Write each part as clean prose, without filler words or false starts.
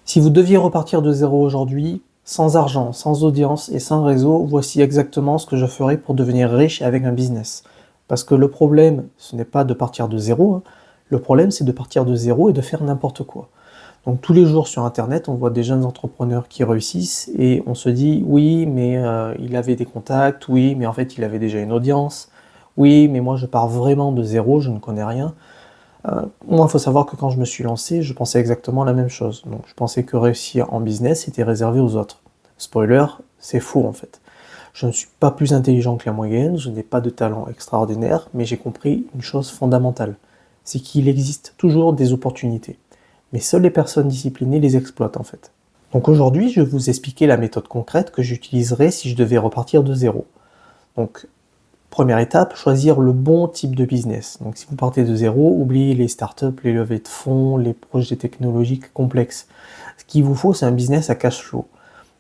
Si vous deviez repartir de zéro aujourd'hui, sans argent, sans audience et sans réseau, voici exactement ce que je ferais pour devenir riche avec un business. Parce que le problème, ce n'est pas de partir de zéro, hein. Le problème, c'est de partir de zéro et de faire n'importe quoi. Donc tous les jours sur Internet, on voit des jeunes entrepreneurs qui réussissent et on se dit oui, mais il avait des contacts, oui, mais en fait il avait déjà une audience, oui, mais moi je pars vraiment de zéro, je ne connais rien. Moi, il faut savoir que quand je me suis lancé, je pensais exactement la même chose. Donc, je pensais que réussir en business était réservé aux autres. Spoiler, c'est faux en fait. Je ne suis pas plus intelligent que la moyenne, je n'ai pas de talent extraordinaire, mais j'ai compris une chose fondamentale. C'est qu'il existe toujours des opportunités. Mais seules les personnes disciplinées les exploitent en fait. Donc aujourd'hui, je vais vous expliquer la méthode concrète que j'utiliserais si je devais repartir de zéro. Donc, première étape, choisir le bon type de business. Donc si vous partez de zéro, oubliez les startups, les levées de fonds, les projets technologiques complexes. Ce qu'il vous faut, c'est un business à cash flow.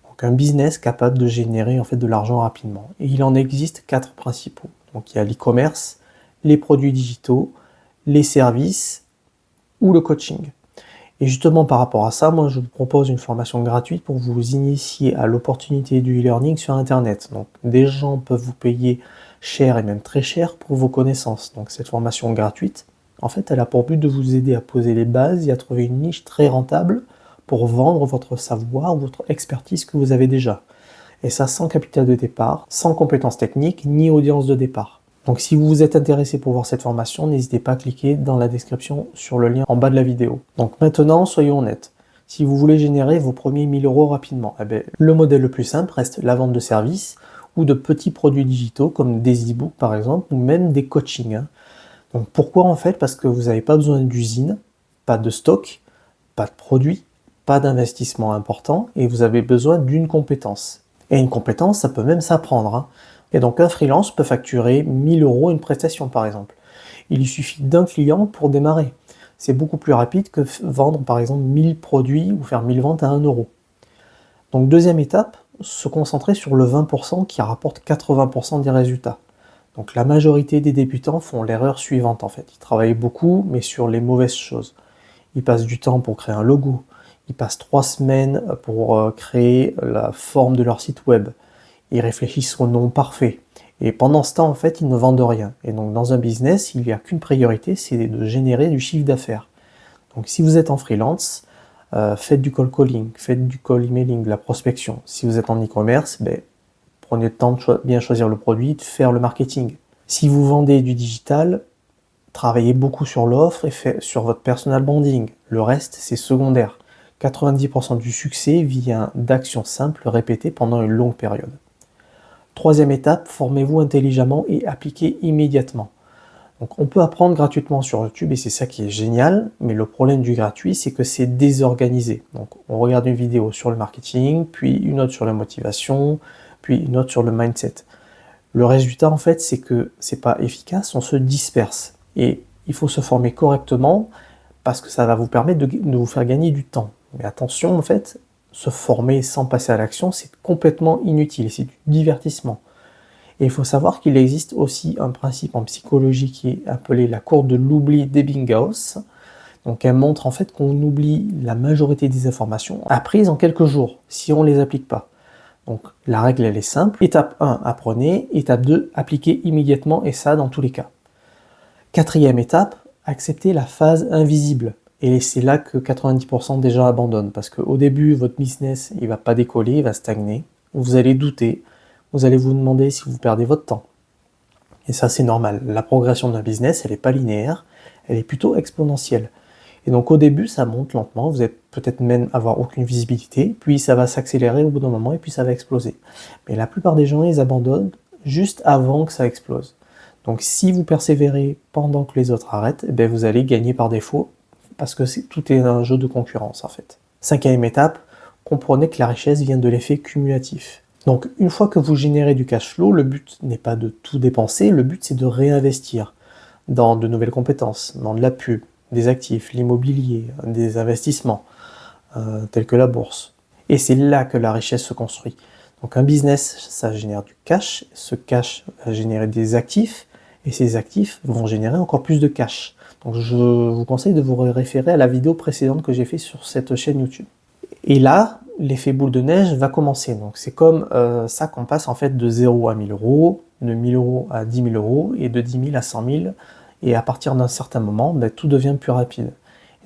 Donc un business capable de générer en fait de l'argent rapidement. Et il en existe 4 principaux. Donc il y a l'e-commerce, les produits digitaux, les services ou le coaching. Et justement par rapport à ça, moi je vous propose une formation gratuite pour vous initier à l'opportunité du e-learning sur Internet. Donc des gens peuvent vous payer cher et même très cher pour vos connaissances. Donc cette formation gratuite, en fait, elle a pour but de vous aider à poser les bases et à trouver une niche très rentable pour vendre votre savoir, votre expertise que vous avez déjà. Et ça sans capital de départ, sans compétences techniques, ni audience de départ. Donc si vous vous êtes intéressé pour voir cette formation, n'hésitez pas à cliquer dans la description sur le lien en bas de la vidéo. Donc maintenant, soyons honnêtes. Si vous voulez générer vos premiers 1000 € rapidement, le modèle le plus simple reste la vente de services ou de petits produits digitaux comme des e-books par exemple, ou même des coachings. Donc pourquoi en fait? Parce que vous n'avez pas besoin d'usine, pas de stock, pas de produits, pas d'investissement important, et vous avez besoin d'une compétence. Et une compétence, ça peut même s'apprendre. Et donc un freelance peut facturer 1000 € une prestation par exemple. Il lui suffit d'un client pour démarrer. C'est beaucoup plus rapide que vendre par exemple 1000 produits ou faire 1000 ventes à 1 €. Donc deuxième étape, se concentrer sur le 20% qui rapporte 80% des résultats. Donc la majorité des débutants font l'erreur suivante en fait. Ils travaillent beaucoup mais sur les mauvaises choses. Ils passent du temps pour créer un logo. Ils passent 3 semaines pour créer la forme de leur site web. Ils réfléchissent au nom parfait. Et pendant ce temps, en fait, ils ne vendent rien. Et donc, dans un business, il n'y a qu'une priorité, c'est de générer du chiffre d'affaires. Donc, si vous êtes en freelance, faites du cold calling, faites du cold emailing, de la prospection. Si vous êtes en e-commerce, prenez le temps de bien choisir le produit, de faire le marketing. Si vous vendez du digital, travaillez beaucoup sur l'offre et sur votre personal branding. Le reste, c'est secondaire. 90% du succès vient d'actions simples répétées pendant une longue période. Troisième étape, formez-vous intelligemment et appliquez immédiatement. Donc on peut apprendre gratuitement sur YouTube et c'est ça qui est génial, mais le problème du gratuit, c'est que c'est désorganisé. Donc on regarde une vidéo sur le marketing, puis une autre sur la motivation, puis une autre sur le mindset. Le résultat en fait, c'est que c'est pas efficace, on se disperse. Et il faut se former correctement parce que ça va vous permettre de vous faire gagner du temps. Mais attention en fait, se former sans passer à l'action, c'est complètement inutile, c'est du divertissement. Et il faut savoir qu'il existe aussi un principe en psychologie qui est appelé la courbe de l'oubli d'Ebbinghaus. Donc elle montre en fait qu'on oublie la majorité des informations apprises en quelques jours, si on ne les applique pas. Donc la règle elle est simple. Étape 1, apprenez. Étape 2, appliquez immédiatement et ça dans tous les cas. Quatrième étape, acceptez la phase invisible. Et c'est là que 90% des gens abandonnent. Parce qu'au début, votre business, il ne va pas décoller, il va stagner. Vous allez douter. Vous allez vous demander si vous perdez votre temps. Et ça, c'est normal. La progression d'un business, elle n'est pas linéaire. Elle est plutôt exponentielle. Et donc au début, ça monte lentement. Vous allez peut-être même avoir aucune visibilité. Puis ça va s'accélérer au bout d'un moment et puis ça va exploser. Mais la plupart des gens, ils abandonnent juste avant que ça explose. Donc si vous persévérez pendant que les autres arrêtent, vous allez gagner par défaut parce que tout est un jeu de concurrence en fait. Cinquième étape, comprenez que la richesse vient de l'effet cumulatif. Donc une fois que vous générez du cash flow, le but n'est pas de tout dépenser, le but c'est de réinvestir dans de nouvelles compétences, dans de la pub, des actifs, l'immobilier, des investissements tels que la bourse. Et c'est là que la richesse se construit. Donc un business, ça génère du cash, ce cash va générer des actifs, et ces actifs vont générer encore plus de cash. Donc je vous conseille de vous référer à la vidéo précédente que j'ai faite sur cette chaîne YouTube. Et là, l'effet boule de neige va commencer. Donc c'est comme ça qu'on passe en fait de 0 à 1000 euros, de 1000 euros à 10 000 euros et de 10 000 à 100 000. Et à partir d'un certain moment, ben, tout devient plus rapide.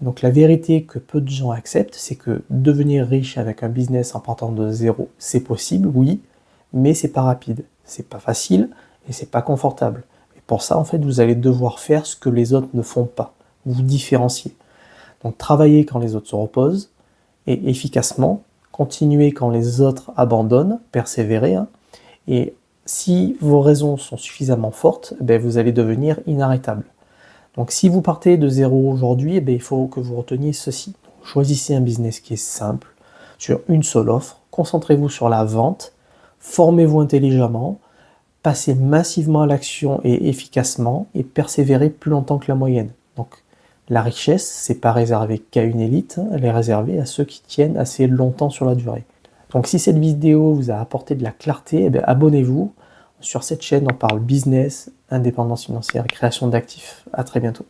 Et donc la vérité que peu de gens acceptent, c'est que devenir riche avec un business en partant de zéro, c'est possible, oui, mais c'est pas rapide, c'est pas facile et c'est pas confortable. Et pour ça, en fait, vous allez devoir faire ce que les autres ne font pas, vous différencier. Donc travailler quand les autres se reposent, et efficacement, continuer quand les autres abandonnent, persévérer, hein, et si vos raisons sont suffisamment fortes, ben vous allez devenir inarrêtable. Donc si vous partez de zéro aujourd'hui, ben il faut que vous reteniez ceci. Donc, choisissez un business qui est simple, sur une seule offre, concentrez-vous sur la vente, formez-vous intelligemment, passez massivement à l'action et efficacement, et persévérez plus longtemps que la moyenne. Donc la richesse, c'est pas réservé qu'à une élite, elle est réservée à ceux qui tiennent assez longtemps sur la durée. Donc si cette vidéo vous a apporté de la clarté, eh abonnez-vous. Sur cette chaîne, on parle business, indépendance financière et création d'actifs. À très bientôt.